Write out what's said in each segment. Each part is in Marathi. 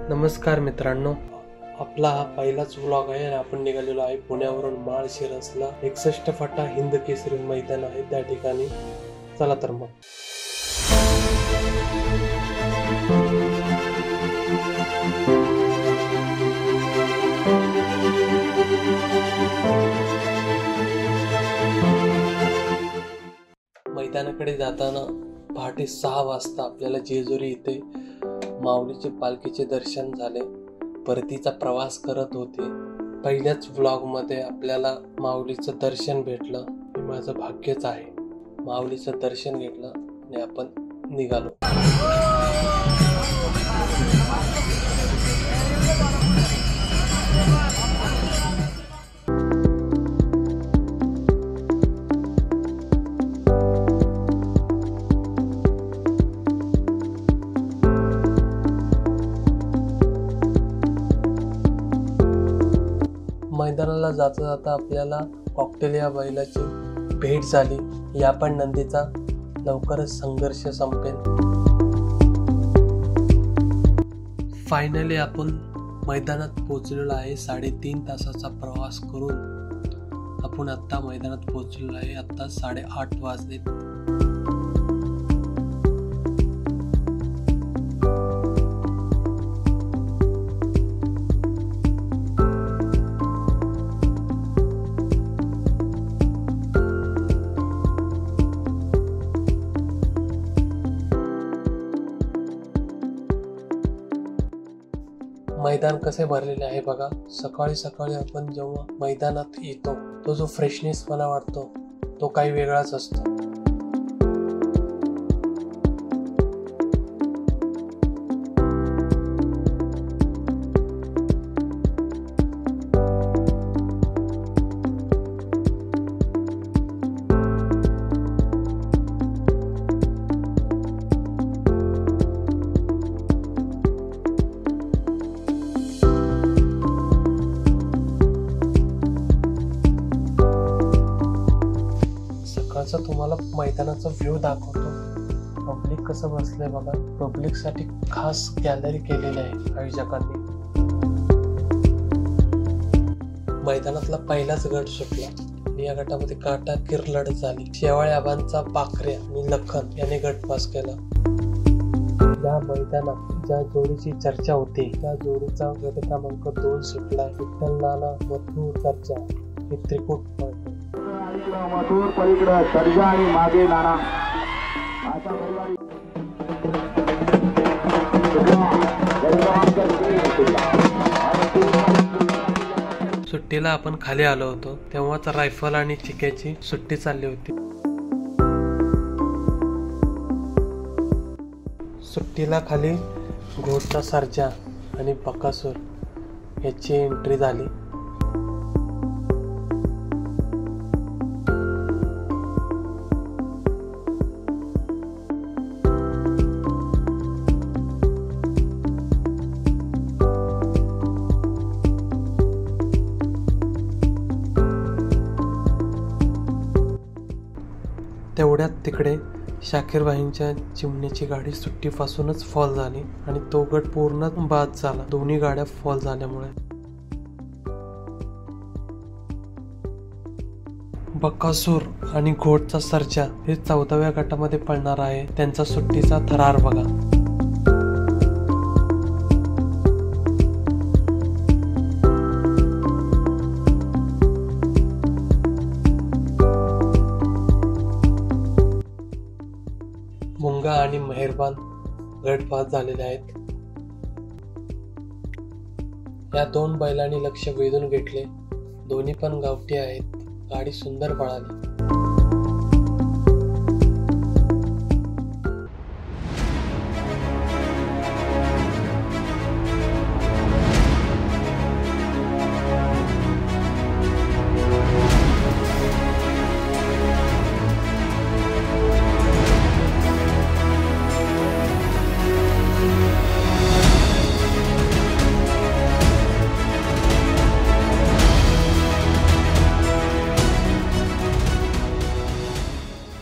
नमस्कार मित्रांनो, आपला हा पहिलाच व्लॉग आहे आणि आपण निघालेलो आहे पुण्यावरून माळशिरसला 61 फाटा हिंद केसरी मैदान आहे त्या ठिकाणी. चला तर मग. मैदानाकडे जाताना पहाटे 6 वाजता आपल्याला जेजुरी इथे माऊलीचे पालखीचे दर्शन झाले. परतीचा प्रवास करत होते. पहिल्याच व्लॉगमध्ये आपल्याला माऊलीचं दर्शन भेटलं. हे माझं भाग्यच आहे. माऊलीचं दर्शन घेतलं आणि आपण निघालो. मैदानाला जाता जाता आपल्याला कॉकटेल या बैलाची भेट झाली. या पण नंदीचा लवकरच संघर्ष संपेल. फायनली आपण मैदानात पोहोचलेलो आहे. 3.5 तासाचा प्रवास करून आपण आता मैदानात पोहोचलेलो आहे. आता 8:30 वाजले. मैदान कसे भरलेले आहे बघा. सकाळी सकाळी आपण जेव्हा मैदानात येतो तो जो फ्रेशनेसपणा वाटतो तो काही वेगळाच असतो. तुम्हाला मैदानाचा व्ह्यू दाखवतो. पब्लिक कसं बसलंय बघा. पब्लिक साठी खास गॅलरी केलेली आहे आयोजकांनी. मैदानातला पहिलाच गट सुटला आणि या गटामध्ये काटाकीर लढत झाली. शेवाळे आबांचा पाखरे आणि लखन याने गट पास केला. या मैदानात ज्या जोडीची चर्चा होती त्या जोडीचा गट क्रमांक 2 सुटला. विठ्ठल नाना मथुर चर्चा हे त्रिकूट पळते. मथुर पलीकडे सर्जा आणि मागे नाना. सुट्टीला आपण खाली आलो होतो तेव्हाच रायफल आणि चिक्याची सुट्टी चालली होती. सुट्टीला खाली घोडचा सर्जा आणि बकासूर याची एंट्री झाली. तेवढ्यात तिकडे शाकीरबाईंच्या चिमण्याची गाडी सुट्टीपासूनच फॉल झाली आणि तो गट पूर्ण बाद झाला. दोन्ही गाड्या फॉल झाल्यामुळे. बकासूर आणि घोडचा सर्जा हे 14व्या गटामध्ये पळणार आहे. त्यांचा सुट्टीचा थरार बघा. मुंगा आणि मेहरबान गट पास झालेले आहेत. या 2 बैलांनी लक्ष वेधून घेतले. दोन्ही पण गावठी आहेत. गाडी सुंदर पळाली.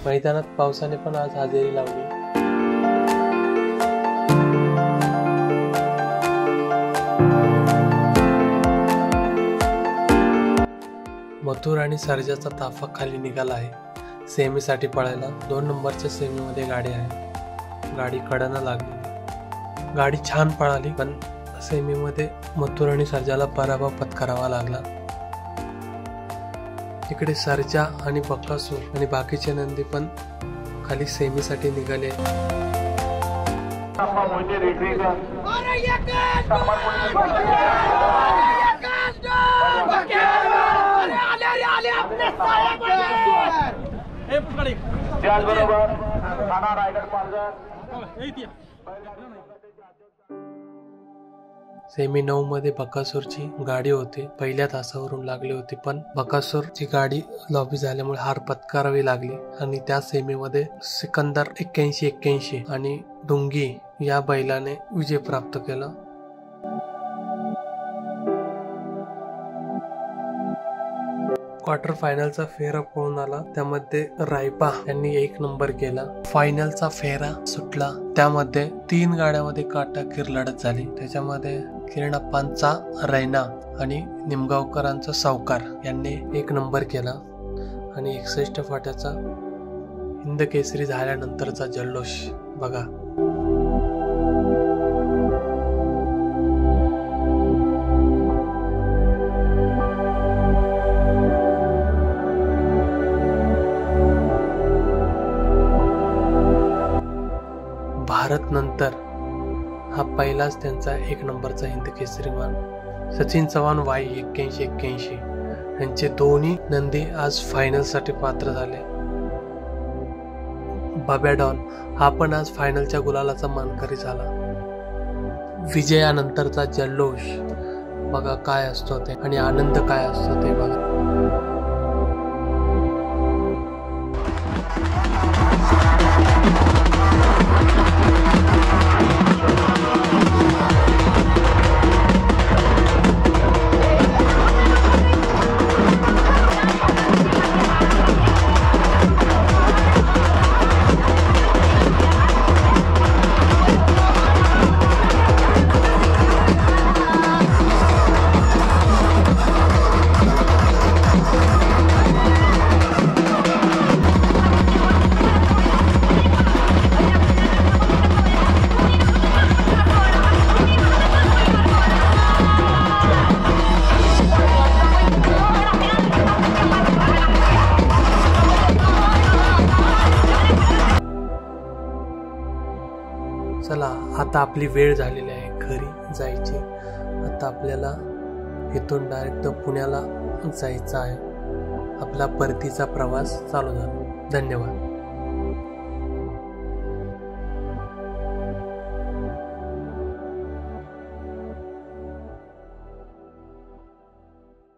मैदानात पावसाने पण आज हजेरी लावली. मथुर आणि सर्जाचा ताफा खाली निघाला आहे सेमीसाठी पळायला. 2 नंबरच्या सेमीमध्ये गाडी आहे. गाडी कडानं लागली. गाडी छान पळाली, पण सेमीमध्ये मथुर आणि सर्जाला पराभव पत्करावा लागला. इकडे सर्जा आणि बकासूर आणि बाकीचे नंदी पण खाली सेमीसाठी निघाले. त्याचबरोबर ठाणा रायगड पालघर सेमी 9 मध्ये बकासूरची गाडी होती. पहिल्या तासावरून लागली होती, पण बकासूरची गाडी लॉबी झाल्यामुळे हार पत्करावी लागली आणि त्या सेमीमध्ये सिकंदर 81 आणि डुंगी या बैलाने विजय प्राप्त केला. क्वार्टर फायनलचा फेरा पळून आला, त्यामध्ये रायपा यांनी 1 नंबर केला. फायनलचा फेरा सुटला, त्यामध्ये 3 गाड्यामध्ये काटाकीर लढत झाली. त्याच्यामध्ये किरणप्पांचा रैना आणि निमगावकरांचा सावकार यांनी 1 नंबर केला आणि 61 फाट्याचा हिंद केसरी झाल्यानंतरचा जल्लोष बघा. भारत नंतर हा पहिलाच त्यांचा 1 नंबरचा हिंद केसरी मान. सचिन चव्हाण वाई 81 यांचे दोन्ही नंदी आज फायनल साठी पात्र झाले. बाब्या डॉन हा पण आज फायनलच्या गुलालाचा मानकरी झाला. विजयानंतरचा जल्लोष बघा काय असतो ते, आणि आनंद काय असतो ते बघा. चला आता आपली वेळ झालेली आहे घरी जायची. आता आपल्याला इथून डायरेक्ट पुण्याला जायचं आहे. आपला परतीचा प्रवास चालू झाला. धन्यवाद.